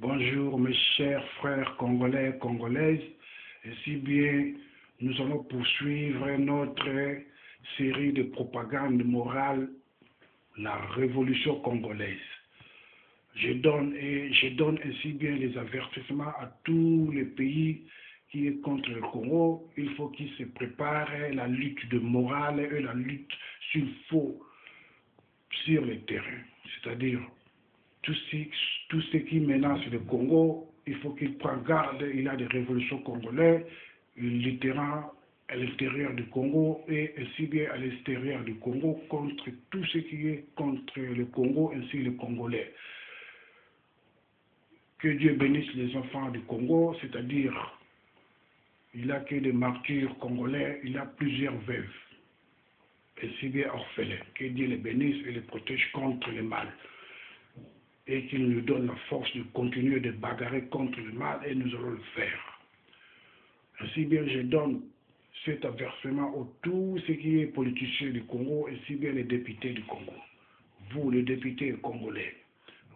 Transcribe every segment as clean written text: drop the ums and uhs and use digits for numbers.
Bonjour mes chers frères congolais, congolaises. Ainsi bien, nous allons poursuivre notre série de propagande morale, la révolution congolaise. Je donne ainsi bien les avertissements à tous les pays qui est contre le Congo. Il faut qu'ils se préparent la lutte de morale et la lutte s'il faut sur le terrain. C'est-à-dire tout ce qui menace le Congo, il faut qu'il prenne garde. Il y a des révolutions congolaises, littéralement à l'intérieur du Congo et ainsi bien à l'extérieur du Congo contre tout ce qui est contre le Congo ainsi les Congolais. Que Dieu bénisse les enfants du Congo, c'est-à-dire il n'y a que des martyrs congolais, il y a plusieurs veuves, ainsi bien orphelins. Que Dieu les bénisse et les protège contre le mal. Et qu'il nous donne la force de continuer de bagarrer contre le mal, et nous allons le faire. Ainsi bien, je donne cet avertissement à tous ceux qui sont politiciens du Congo, ainsi bien les députés du Congo. Vous, les députés congolais,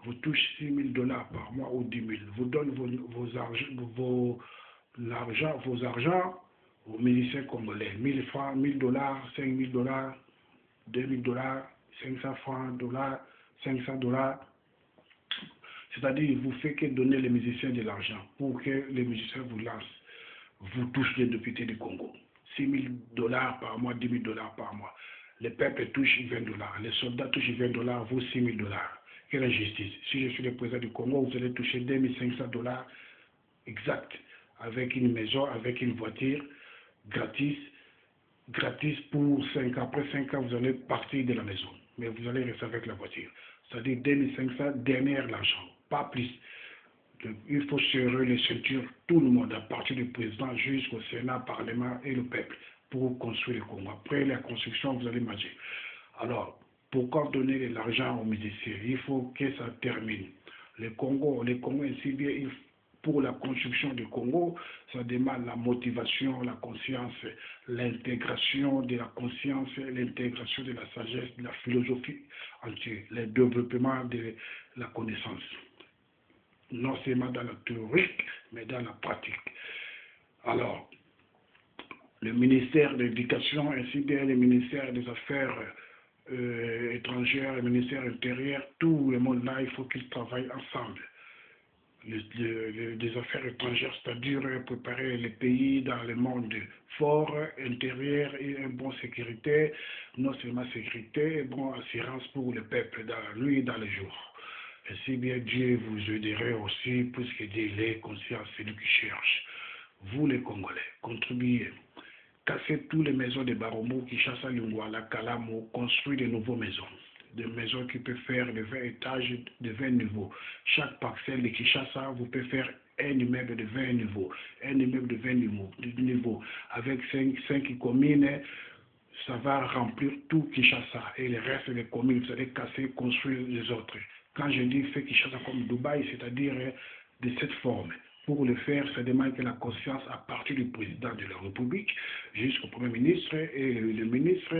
vous touchez $6 000 par mois ou 10 000. Vous donnez vos argents aux miliciens congolais. 1000 francs, $1000, $5 000, $2 000, 500 francs, $500. C'est-à-dire, vous faites que donner les musiciens de l'argent pour que les musiciens vous lancent. Vous touchez les députés du Congo. $6 000 par mois, $10 000 par mois. Les peuples touchent $20. Les soldats touchent $20, vous $6 000. Quelle injustice. Si je suis le président du Congo, vous allez toucher $2 500 exact, avec une maison, avec une voiture, gratis pour 5 ans. Après 5 ans, vous allez partir de la maison. Mais vous allez rester avec la voiture. C'est-à-dire 2 500 derrière l'argent, pas plus. Donc, il faut serrer les ceintures, tout le monde, à partir du président jusqu'au Sénat, Parlement et le peuple, pour construire le Congo. Après la construction, vous allez manger. Alors, pourquoi donner l'argent aux musiciens? Il faut que ça termine. Les Congo ainsi bien, pour la construction du Congo, ça demande la motivation, la conscience, l'intégration de la conscience, l'intégration de la sagesse, de la philosophie entière, le développement de la connaissance. Non seulement dans la théorie, mais dans la pratique. Alors, le ministère de l'Éducation, ainsi bien le ministère des Affaires étrangères, le ministère intérieur, tout le monde là, il faut qu'ils travaillent ensemble. Des affaires étrangères, c'est-à-dire préparer les pays dans le monde fort, intérieur et une bonne sécurité, non seulement sécurité, bonne assurance pour le peuple dans la nuit et dans le jour. Ainsi bien Dieu vous aiderait aussi, puisque Dieu est conscient, c'est lui qui cherche. Vous les Congolais, contribuez. Cassez toutes les maisons de Baromou, Kinshasa, Lingouala, Kalamo, construisez de nouvelles maisons. Des maisons qui peuvent faire de 20 étages, de 20 niveaux. Chaque parcelle de Kinshasa, vous pouvez faire un immeuble de 20 niveaux, un immeuble de 20 niveaux. Avec 5 communes, ça va remplir tout Kinshasa. Et le reste des communes, vous allez casser, construire les autres. Quand je dis fait Kinshasa comme Dubaï, c'est-à-dire de cette forme. Pour le faire, ça demande que la conscience à partir du président de la République jusqu'au Premier ministre et le ministre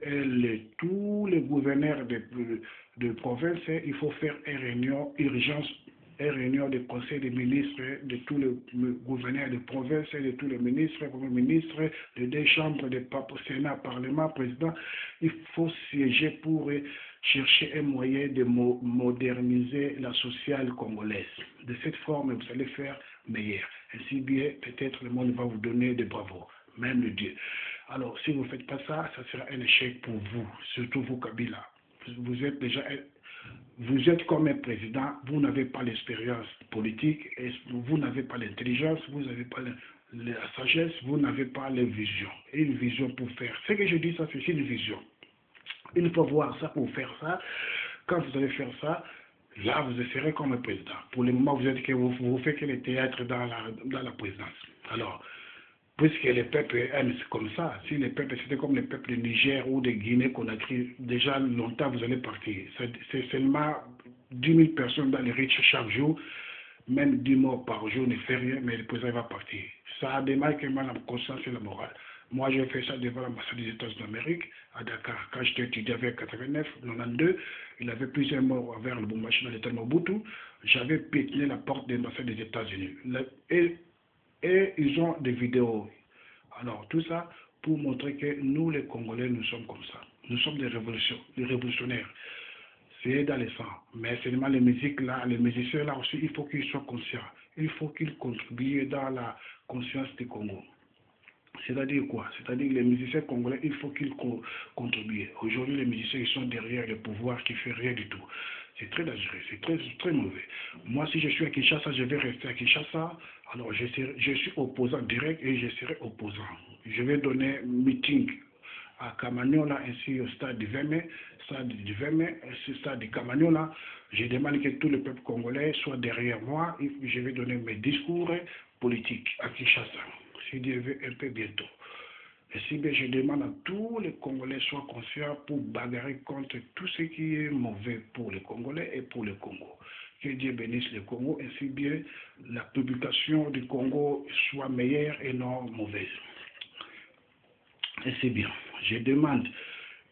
et tous les gouverneurs de province, il faut faire une réunion urgence, une réunion de conseil des ministres, de tous les gouverneurs de province et de tous les ministres, Premier ministre, de deux chambres de Sénat, Parlement, président. Il faut siéger pour chercher un moyen de moderniser la sociale congolaise. De cette forme, vous allez faire meilleur. Ainsi bien, peut-être le monde va vous donner des bravos, même le Dieu. Alors, si vous ne faites pas ça, ça sera un échec pour vous, surtout vous, Kabila. Vous êtes comme un président, vous n'avez pas l'expérience politique, et vous n'avez pas l'intelligence, vous n'avez pas la sagesse, vous n'avez pas la vision. Une vision pour faire. Ce que je dis, ça, c'est une vision. Il faut voir ça pour faire ça. Quand vous allez faire ça, là, vous serez comme un président. Pour le moment, vous faites que le théâtre dans la présidence. Alors, puisque les peuples aiment comme ça, si les peuples c'était comme les peuples de Niger ou de Guinée qu'on a créé, déjà longtemps vous allez partir. C'est seulement 10 000 personnes dans les riches chaque jour, même 10 morts par jour ne fait rien, mais le président va partir. Ça a démarré que la conscience et la morale. Moi, j'ai fait ça devant l'ambassade des États-Unis d'Amérique à Dakar. Quand j'étais étudiant avec 89, 92, il avait plusieurs morts envers le Lubumbashi dans l'État de Mobutu. J'avais piétiné la porte de l'ambassade des États-Unis. Et ils ont des vidéos. Alors, tout ça pour montrer que nous, les Congolais, nous sommes comme ça. Nous sommes des révolutionnaires. C'est dans le sang. Mais seulement les musiques là, les musiciens là aussi, il faut qu'ils soient conscients. Il faut qu'ils contribuent dans la conscience du Congo. C'est-à-dire quoi? C'est-à-dire que les musiciens congolais, il faut qu'ils contribuent. Aujourd'hui, les musiciens, ils sont derrière le pouvoir qui ne fait rien du tout. C'est très dangereux, c'est très, très mauvais. Moi, si je suis à Kinshasa, je vais rester à Kinshasa. Alors, je suis opposant direct et je serai opposant. Je vais donner un meeting à Kamanyola, ainsi au stade du 20 mai, stade de Kamanyola. Je demande que tout le peuple congolais soit derrière moi. Et je vais donner mes discours politiques à Kinshasa, si Dieu veut, un peu bientôt. Et si bien je demande à tous les Congolais soient conscients pour bagarrer contre tout ce qui est mauvais pour les Congolais et pour le Congo. Que Dieu bénisse le Congo, ainsi bien la publication du Congo soit meilleure et non mauvaise. Et c'est bien. Je demande,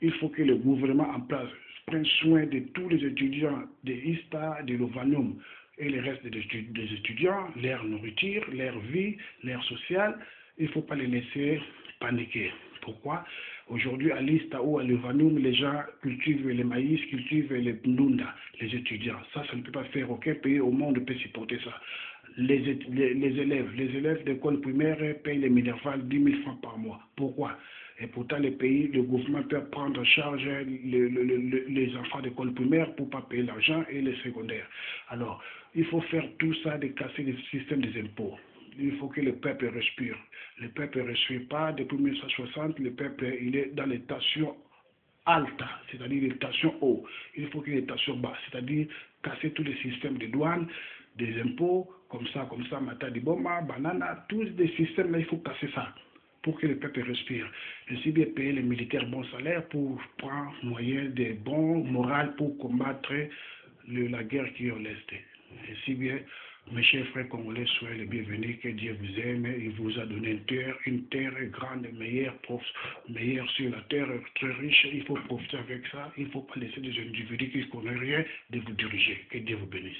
il faut que le gouvernement en place prenne soin de tous les étudiants de ISTA, de l'Ovanium et le reste des étudiants, leur nourriture, leur vie, leur social. Il ne faut pas les laisser paniquer. Pourquoi? Aujourd'hui, à l'ISTA ou à l'Ovanium, les gens cultivent les maïs, cultivent les ndunda, les étudiants. Ça ne peut pas faire. Aucun pays au monde peut supporter ça. Les élèves d'école primaire payent les Minerval 10 000 francs par mois. Pourquoi? Et pourtant, le gouvernement peut prendre en charge les enfants d'école primaire pour ne pas payer l'argent et les secondaires. Alors, il faut faire tout ça, de casser le système des impôts. Il faut que le peuple respire. Le peuple ne respire pas. Depuis 1960, le peuple il est dans les tensions alta, c'est-à-dire les tensions hautes. Il faut qu'il y ait des tensions basses, c'est-à-dire casser tous les systèmes de douane, des impôts, comme ça, Matadiboma, banana, tous les systèmes là, il faut casser ça pour que le peuple respire. Ainsi bien payer les militaires bons salaires pour prendre moyen des bons morales pour combattre la guerre qui est au l'Est. Ainsi bien, mes chers frères congolais, soyez les bienvenus, que Dieu vous aime, il vous a donné une terre grande, meilleure sur la terre, très riche, il faut profiter avec ça, il ne faut pas laisser des individus qui ne connaissent rien de vous diriger. Que Dieu vous bénisse.